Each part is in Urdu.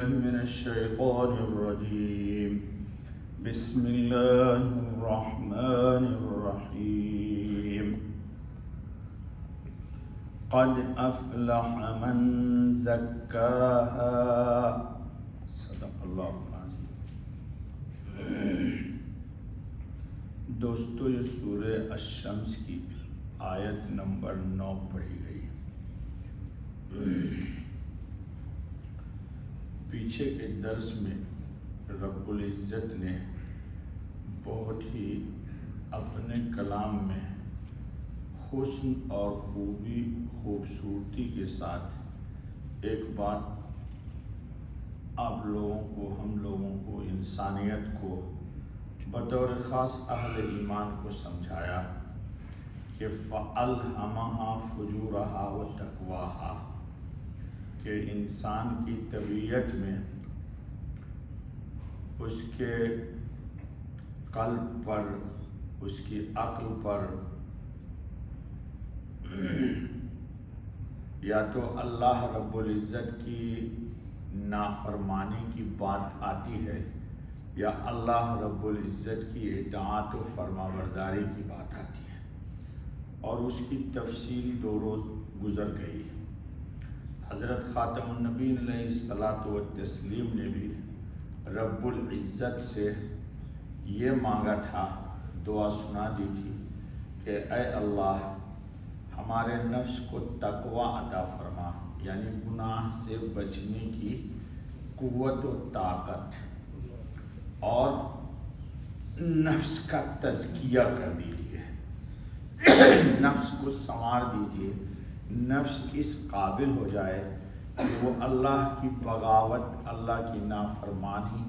من الشيطان الرجيم بسم الله الرحمن الرحيم قد أفلح من زكاها صدق اللہ العظیم۔ دوستو، یہ سورہ الشمس کی آیت نمبر 9 پڑھی گئی۔ پیچھے کے درس میں رب العزت نے بہت ہی اپنے کلام میں حسن اور خوبصورتی کے ساتھ ایک بات آپ لوگوں کو، ہم لوگوں کو، انسانیت کو، بطور خاص اہل ایمان کو سمجھایا کہ فَأَلْهَمَهَا فُجُورَهَا وَتَقْوَاهَا، کہ انسان کی طبیعت میں، اس کے قلب پر، اس کی عقل پر یا تو اللہ رب العزت کی نافرمانی کی بات آتی ہے یا اللہ رب العزت کی اطاعت و فرمانبرداری کی بات آتی ہے، اور اس کی تفصیل 2 روز گزر گئی ہے۔ حضرت خاتم النبی علیہ الصلاۃ والتسلیم نے بھی رب العزت سے یہ مانگا تھا، دعا سنا دی تھی کہ اے اللہ، ہمارے نفس کو تقوی عطا فرما، یعنی گناہ سے بچنے کی قوت و طاقت، اور نفس کا تزکیہ کر دیجیے، نفس کو سنوار دیجیے، نفس اس قابل ہو جائے کہ وہ اللہ کی بغاوت، اللہ کی نافرمانی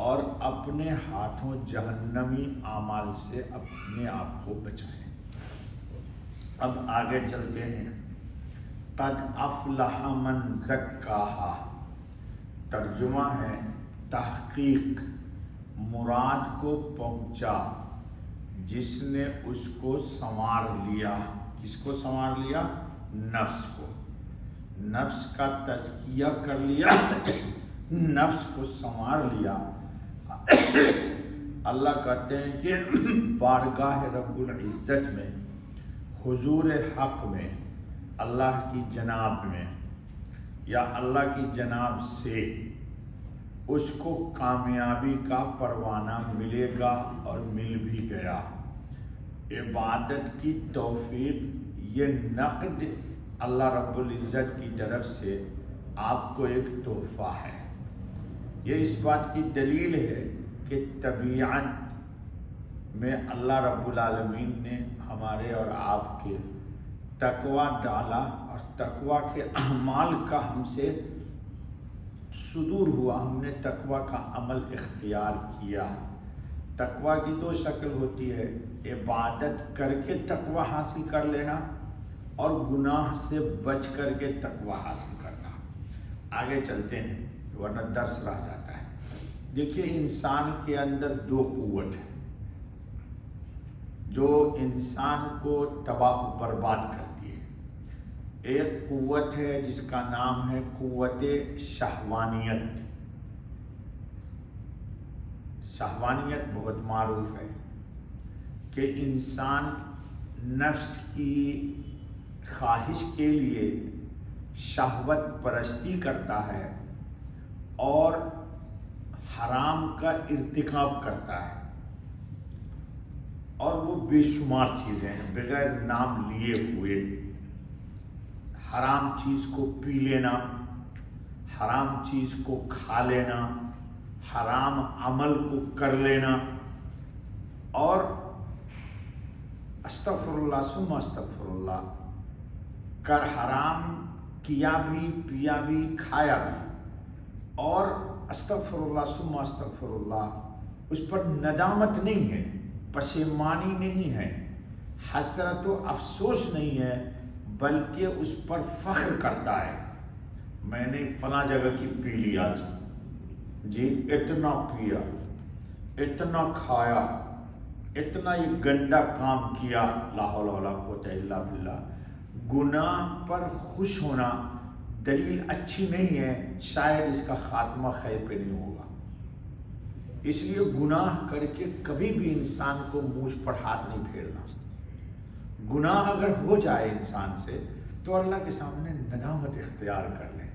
اور اپنے ہاتھوں جہنمی اعمال سے اپنے آپ کو بچائے۔ اب آگے چلتے ہیں۔ قد افلح من زکاہا، ترجمہ ہے تحقیق، مراد کو پہنچا جس نے اس کو سنوار لیا۔ کس کو سنوار لیا؟ نفس کو، نفس کا تزکیہ کر لیا، نفس کو سنوار لیا۔ اللہ کہتے ہیں کہ بارگاہ رب العزت میں، حضور حق میں، اللہ کی جناب میں یا اللہ کی جناب سے اس کو کامیابی کا پروانہ ملے گا، اور مل بھی گیا۔ عبادت کی توفیق، یہ نقد اللہ رب العزت کی طرف سے آپ کو ایک تحفہ ہے۔ یہ اس بات کی دلیل ہے کہ طبیعت میں اللہ رب العالمین نے ہمارے اور آپ کے تقوی ڈالا، اور تقوی کے اعمال کا ہم سے صدور ہوا، ہم نے تقوی کا عمل اختیار کیا۔ تقوی کی 2 شکل ہوتی ہے، عبادت کر کے تقوی حاصل کر لینا، اور گناہ سے بچ کر کے تقوی حاصل کرنا۔ آگے چلتے ہیں ورنہ درس رہ جاتا ہے۔ دیکھیے، انسان کے اندر 2 قوت ہیں جو انسان کو تباہ و برباد کرتی ہے۔ ایک قوت ہے جس کا نام ہے قوت شہوانیت۔ شہوانیت بہت معروف ہے کہ انسان نفس کی خواہش کے لیے شہوت پرستی کرتا ہے اور حرام کا ارتکاب کرتا ہے، اور وہ بے شمار چیزیں ہیں بغیر نام لیے ہوئے۔ حرام چیز کو پی لینا، حرام چیز کو کھا لینا، حرام عمل کو کر لینا، اور استغفر اللہ ثم استغفر اللہ، کر حرام کیا بھی، پیا بھی، کھایا بھی، اور استغفر اللہ ثم استغفر اللہ، اس پر ندامت نہیں ہے، پشیمانی نہیں ہے، حسرت و افسوس نہیں ہے، بلکہ اس پر فخر کرتا ہے، میں نے فلاں جگہ کی پی لیا جی، اتنا پیا، اتنا کھایا، اتنا یہ گندا کام کیا، لا حول ولا قوت الا باللہ۔ گناہ پر خوش ہونا دلیل اچھی نہیں ہے، شاید اس کا خاتمہ خیر پہ نہیں ہوگا۔ اس لیے گناہ کر کے کبھی بھی انسان کو مونچھ پر ہاتھ نہیں پھیرنا۔ گناہ اگر ہو جائے انسان سے تو اللہ کے سامنے ندامت اختیار کر لیں،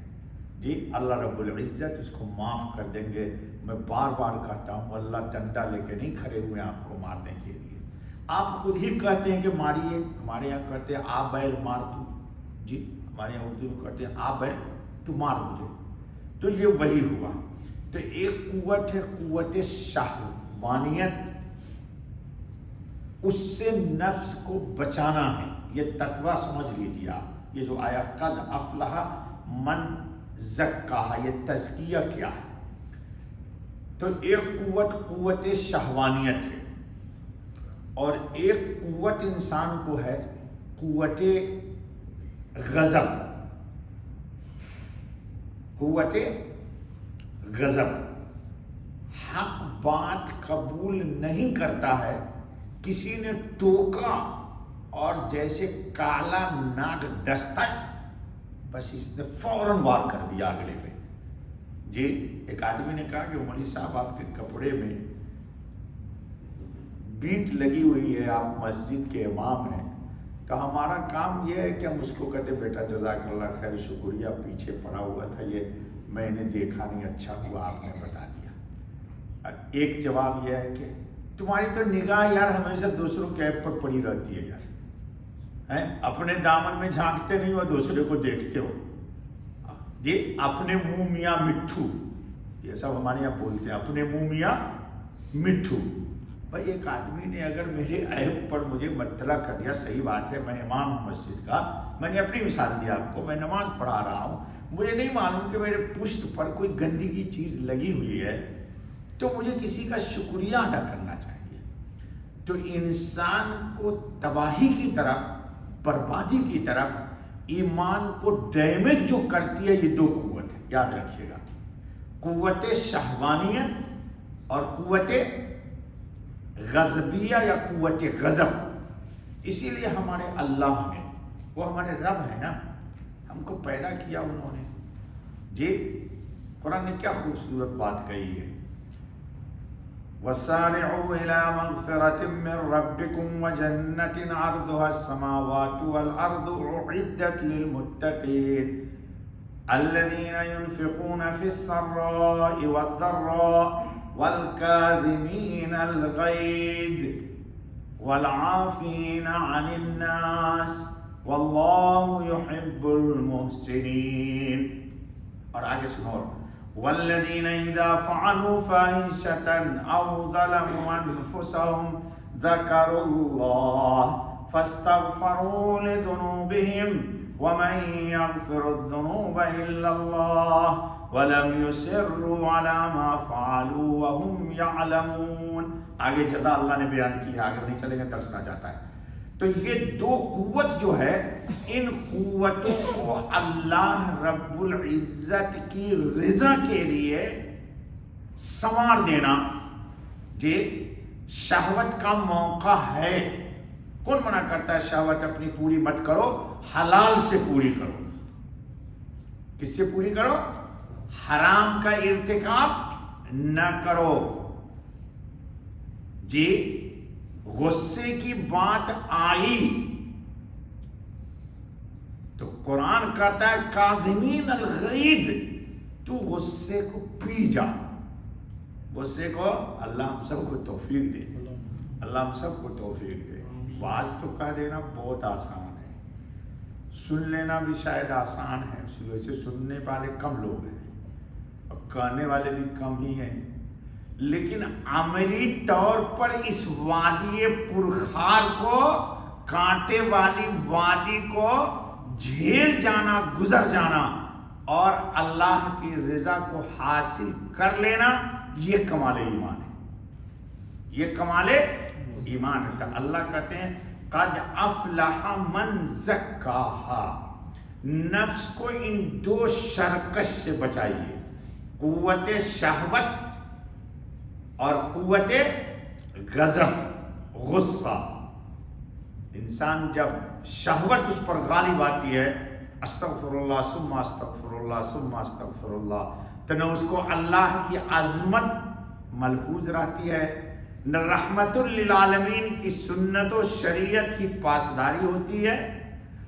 جی اللہ رب العزت اس کو معاف کر دیں گے۔ میں بار بار کہتا ہوں، اللہ ڈنڈا لے کے نہیں کھڑے ہوئے آپ کو مارنے کے لیے، آپ خود ہی کہتے ہیں کہ ماریے۔ ہمارے یہاں کہتے ہیں آ بیل مار تو، جی ہمارے یہاں اردو میں کہتے ہیں آ بیل تو مار مجھے، تو یہ وہی ہوا۔ تو ایک قوت ہے قوت شہوانیت، اس سے نفس کو بچانا ہے، یہ تقویٰ سمجھ لیجیے آپ۔ یہ جو آیا قد افلح من زکاہا، یہ تزکیہ کیا ہے؟ تو ایک قوت قوت شہوانیت ہے، اور ایک قوت انسان کو ہے قوت غضب۔ قوت غضب، حق بات قبول نہیں کرتا ہے، کسی نے ٹوکا اور جیسے کالا ناگ ڈستا ہے، بس اس نے فوراً وار کر دیا اگلے پہ۔ جی ایک آدمی نے کہا کہ مولوی صاحب آپ کے کپڑے میں بیٹ لگی ہوئی ہے، آپ مسجد کے امام ہیں، تو ہمارا کام یہ ہے کہ ہم اس کو کہتے بیٹا جزاک اللہ خیر، شکریہ، پیچھے پڑا ہوا تھا یہ میں نے دیکھا نہیں، اچھا ہوا آپ نے بتا دیا۔ ایک جواب یہ ہے کہ تمہاری تو نگاہ یار ہمیشہ دوسروں کے عیب پر پڑی رہتی ہے یار، اپنے دامن میں جھانکتے نہیں ہو، دوسرے کو دیکھتے ہو۔ جی اپنے منہ میاں مٹھو، یہ سب ہمارے یہاں بولتے ہیں، اپنے منہ میاں مٹھو۔ بھائی ایک آدمی نے اگر میرے عیب پر مجھے مطلع کر دیا، صحیح بات ہے، میں امام ہوں مسجد کا، میں نے اپنی مثال دی آپ کو، میں نماز پڑھا رہا ہوں، مجھے نہیں معلوم کہ میرے پشت پر کوئی گندگی چیز لگی ہوئی ہے، تو مجھے کسی کا شکریہ ادا کرنا چاہیے۔ تو انسان کو تباہی کی طرف، بربادی کی طرف، ایمان کو ڈیمیج جو کرتی ہے، یہ دو قوت ہے، یاد رکھیے گا، قوت شہوانیت اور قوت غضبیہ یا قوت غضب۔ اسی لیے ہمارے اللہ نے، وہ ہمارے رب ہے نا، ہم کو پیدا کیا انہوں نے۔ جی قرآن نے کیا خوبصورت بات کہی ہے، وَسَارِعُوا إِلَىٰ مَغْفِرَةٍ مِّن رَّبِّكُمْ وَجَنَّةٍ عَرْضُهَا السَّمَاوَاتُ وَالْأَرْضُ أُعِدَّتْ لِلْمُتَّقِينَ الَّذِينَ يُنفِقُونَ فِي السَّرَّاءِ وَالضَّرَّاءِ وَالْكَاظِمِينَ الْغَيْظَ وَالْعَافِينَ عَنِ النَّاسِ وَاللَّهُ يُحِبُّ الْمُحْسِنِينَ۔ اور آگے سنو، وَالَّذِينَ إِذَا فَعَلُوا فَاحِشَةً أَوْ ظَلَمُوا أَنفُسَهُمْ ذَكَرُوا اللَّهَ فَاسْتَغْفَرُوا لِذُنُوبِهِمْ وَمَن يَغْفِرُ الذُّنُوبَ إِلَّا اللَّهُ وَلَمْ يُصِرُّوا عَلَىٰ مَا فَعَلُوا وَهُمْ يَعْلَمُونَ۔ آگے جزا اللہ نے بیان کی ہے، آگے نہیں چلیں گے، درس نہ جاتا ہے۔ تو یہ دو قوت جو ہے، ان قوتوں کو اللہ رب العزت کی رضا کے لیے سنوار دینا۔ جی شہوت کا موقع ہے، کون منع کرتا ہے شہوت اپنی پوری مت کرو، حلال سے پوری کرو۔ کس سے پوری کرو؟ حرام کا ارتکاب نہ کرو۔ جی غصے کی بات آئی تو قرآن کہتا ہے کاظمین الغیظ، تو غصے کو پی جا۔ غصے کو اللہ ہم سب کو توفیق دے، اللہ ہم سب کو توفیق دے۔ واز تو کہہ دینا بہت آسان ہے، سن لینا بھی شاید آسان ہے، اس وجہ سے سننے والے کم لوگ ہیں اور کہنے والے بھی کم ہی ہیں، لیکن عملی طور پر اس وادی پرخار کو، کانٹے والی وادی کو جھیل جانا، گزر جانا اور اللہ کی رضا کو حاصل کر لینا، یہ کمال ایمان ہے، یہ کمال ایمان ہے۔ اللہ کہتے ہیں قد افلح من زکاہا، نفس کو ان دو شرکش سے بچائیے، قوت شہوت اور قوت غضب، غصہ۔ انسان جب شہوت اس پر غالب آتی ہے استغفراللہ ثم استغفراللہ ثم استغفراللہ، تو نہ اس کو اللہ کی عظمت ملحوظ رہتی ہے، نہ رحمت للعالمین کی سنت و شریعت کی پاسداری ہوتی ہے،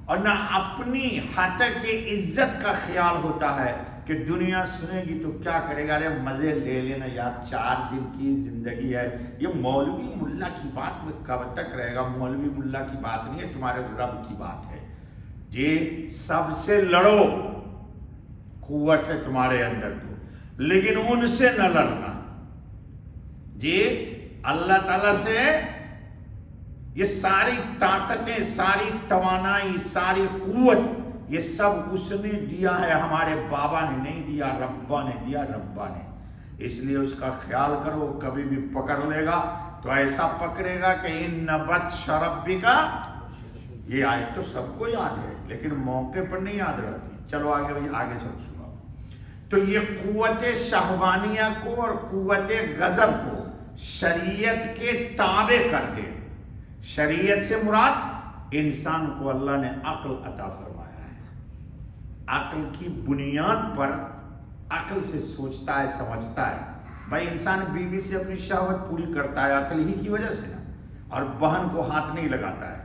اور نہ اپنی حد کی عزت کا خیال ہوتا ہے کہ دنیا سنے گی تو کیا کرے گا، ارے مزے لے لینا یار، 4 دن کی زندگی ہے۔ یہ مولوی ملا کی بات میں کب تک رہے گا؟ مولوی ملا کی بات نہیں ہے، تمہارے رب کی بات ہے۔ جی سب سے لڑو، قوت ہے تمہارے اندر تو، لیکن ان سے نہ لڑنا۔ جی اللہ تعالیٰ سے یہ ساری طاقتیں، ساری توانائی، ساری قوت، یہ سب اس نے دیا ہے، ہمارے بابا نے نہیں دیا، ربا نے دیا، ربا نے۔ اس لیے اس کا خیال کرو، کبھی بھی پکڑ لے گا تو ایسا پکڑے گا کہ ان بطش ربک، یہ آیت تو سب کو یاد ہے لیکن موقع پر نہیں یاد رہتی۔ چلو آگے چلو سنو۔ تو یہ قوت شہوانیہ کو اور قوت غضب کو شریعت کے تابع کر دے۔ شریعت سے مراد انسان کو اللہ نے عقل عطا فرمایا ہے، عقل کی بنیاد پر عقل سے سوچتا ہے، سمجھتا ہے۔ بھائی انسان بیوی سے اپنی شہوت پوری کرتا ہے عقل ہی کی وجہ سے نا، اور بہن کو ہاتھ نہیں لگاتا ہے،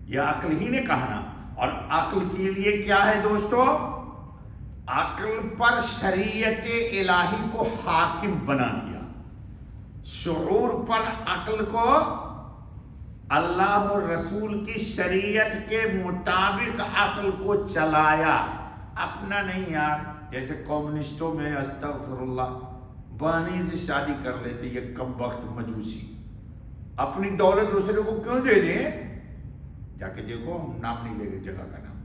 یہ عقل ہی نے کہا نا۔ اور عقل کے لیے کیا ہے دوستو؟ عقل پر شریعت الہی کو حاکم بنا دیا، شعور پر عقل کو اللہ اور رسول کی شریعت کے مطابق عقل کو چلایا، اپنا نہیں یار۔ جیسے کمیونسٹوں میں استغفراللہ بانی سے شادی کر لیتے یہ کم وقت مجوسی، اپنی دولت دوسرے کو کیوں دے دیں؟ جا کے دیکھو، ہم نام نہیں لے گے جگہ کا نام،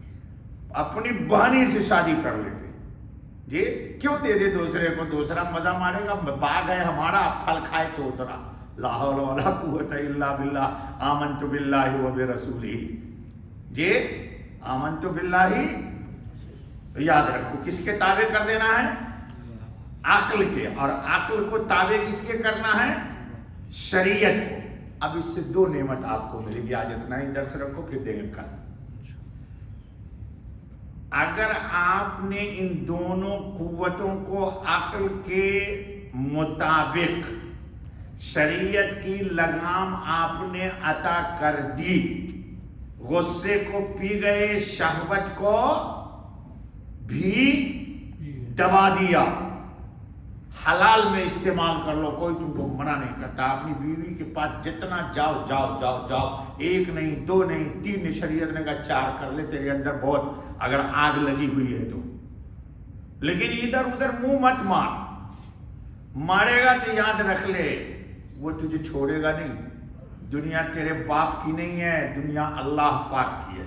اپنی بہنی سے شادی کر لیتے جی، کیوں دے دے دوسرے کو؟ دوسرا مزہ مارے گا، باغ ہے ہمارا، پھل کھائے تو دوسرا۔ لا حول ولا قوت الا باللہ، آمنت باللہ و برسولہ۔ جی آمنت باللہ، یاد رکھو کس کے تابع کر دینا ہے؟ عقل کے، اور عقل کو تابع کس کے کرنا ہے؟ شریعت کو۔ اب اس سے 2 نعمت آپ کو ملے گی، آج اتنا ہی درس رکھو پھر دیں گے کل۔ اگر آپ نے ان دونوں قوتوں کو عقل کے مطابق شریعت کی لگام آپ نے عطا کر دی، غصے کو پی گئے، شہوت کو بھی دبا دیا، حلال میں استعمال کر لو، کوئی تم کو منع نہیں کرتا۔ اپنی بیوی کے پاس جتنا جاؤ جاؤ جاؤ جاؤ، 1 نہیں 2 نہیں 3، شریعت نے کہا 4 کر لے، تیرے اندر بہت اگر آگ لگی ہوئی ہے تو۔ لیکن ادھر ادھر منہ مت مار، مارے گا تو یاد رکھ لے وہ تجھے چھوڑے گا نہیں۔ دنیا تیرے باپ کی نہیں ہے، دنیا اللہ پاک کی ہے۔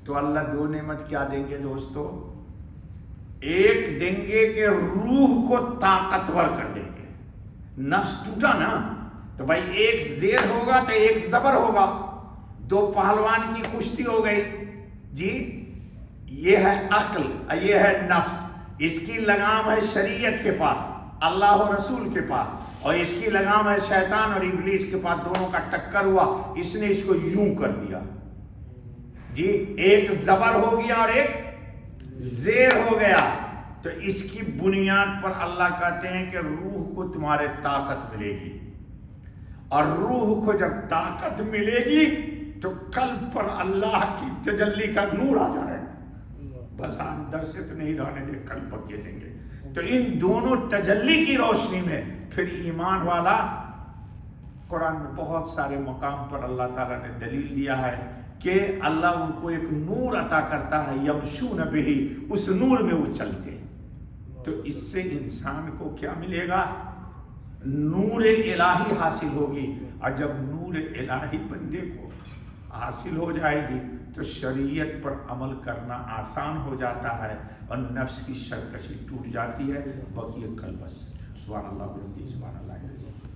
تو اللہ 2 نعمت کیا دیں گے دوستو؟ ایک دیں گے کہ روح کو طاقتور کر دیں گے۔ نفس ٹوٹا نا تو بھائی ایک زیر ہوگا تو ایک زبر ہوگا، 2 پہلوان کی کشتی ہو گئی جی۔ یہ ہے عقل، یہ ہے نفس، اس کی لگام ہے شریعت کے پاس، اللہ و رسول کے پاس، اور اس کی لگام ہے شیطان اور ابلیس کے پاس۔ دونوں کا ٹکر ہوا، اس نے اس کو یوں کر دیا جی، ایک زبر ہو گیا اور ایک زیر ہو گیا۔ تو اس کی بنیاد پر اللہ کہتے ہیں کہ روح کو تمہارے طاقت ملے گی، اور روح کو جب طاقت ملے گی تو قلب پر اللہ کی تجلی کا نور آ جائے۔ بس اندر سے تو نہیں رہنے دے، قلب پر یہ دیں گے۔ تو ان دونوں تجلی کی روشنی میں پھر ایمان والا، قرآن میں بہت سارے مقام پر اللہ تعالیٰ نے دلیل دیا ہے کہ اللہ ان کو ایک نور عطا کرتا ہے، یمشون بہ، اس نور میں وہ چلتے۔ تو اس سے انسان کو کیا ملے گا؟ نور الہی حاصل ہوگی، اور جب نور الہی بندے کو حاصل ہو جائے گی تو شریعت پر عمل کرنا آسان ہو جاتا ہے، اور نفس کی سرکشی ٹوٹ جاتی ہے، بقیہ کل بس۔ سبحان اللہ، سبحان اللہ۔